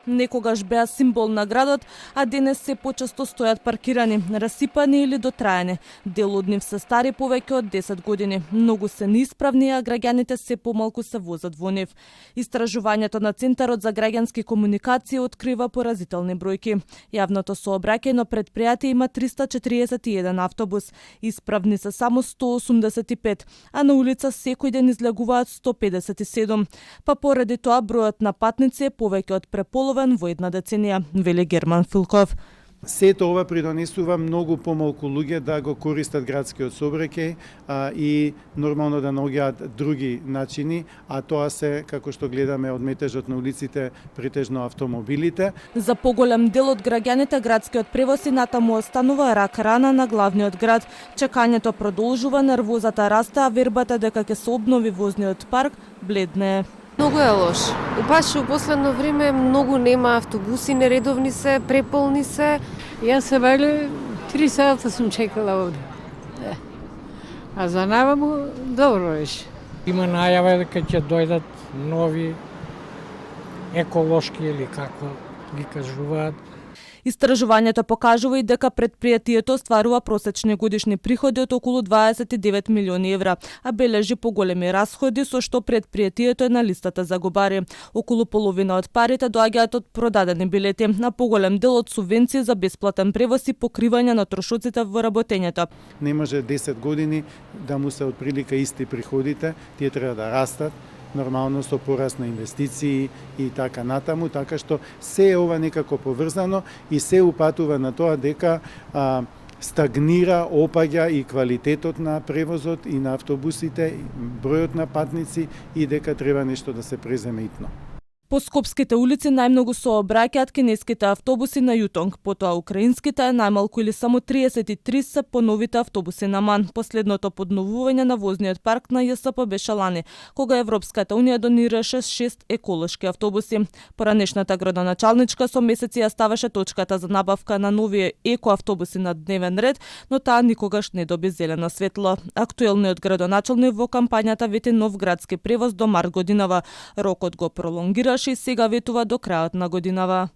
Некогаш беа символ на градот, а денес се почесто стојат паркирани, расипани или дотраени. Дел од нив се стари повеќе од 10 години. Многу се неисправни, а граѓаните се помалку се возат во нив. Истражувањето на Центарот за граѓански комуникации открива поразителни бројки. Јавното сообраќајно предпријатие има 341 автобус, исправни се само 185, а на улица секој ден излегуваат 157. Па поради тоа бројот на патници е повеќе од преполовен во една деценија, вели Герман Филков. Сето ова придонесува многу помалку луѓе да го користат градскиот сообраќај и нормално да наоѓаат други начини, а тоа се, како што гледаме од метежот на улиците, претежно автомобилите. За поголем дел од граѓаните градскиот превоз и натаму останува рак рана на главниот град. Чекањето продолжува, нервозата расте, а вербата дека ќе се обнови возниот парк бледне. Многу е лош. Баш у последно време многу нема автобуси, нередовни се, преполни се. Јас се вели 3 сата сум чекала овде. А за наваму добро беше. Има најава дека ќе дојдат нови еколошки или како ги кажуваат. Истражувањето покажува и дека предпријатието остварува просечни годишни приходи од околу 29 милиони евра, а бележи поголеми расходи со што предпријатието е на листата за губари. Околу половина од парите доаѓаат од продадени билети, а поголем дел од субвенции за бесплатен превоз и покривање на трошоците во работењето. Не може 10 години да му се отприлика исти приходите, тие треба да растат, нормално со пораст на инвестиции и така натаму, така што се е ова некако поврзано и се упатува на тоа дека стагнира, опаѓа и квалитетот на превозот и на автобусите, бројот на патници и дека треба нешто да се преземе итно. По скопските улици најмногу сообраќаат кинеските автобуси на Јутонг, потоа украинските најмалку или само 33 се по новите автобуси на МАН. Последното подновување на возниот парк на ЈСП беше лани, кога Европската унија донираше 6 еколошки автобуси. Поранешната градоначалничка со месеци ја ставаше точката за набавка на нови екоавтобуси на дневен ред, но таа никогаш не доби зелено светло. Актуелниот градоначалник во кампањата вети нов градски превоз до март годинава. Рокот го пролонгира и сега ветува до крајот на годинава.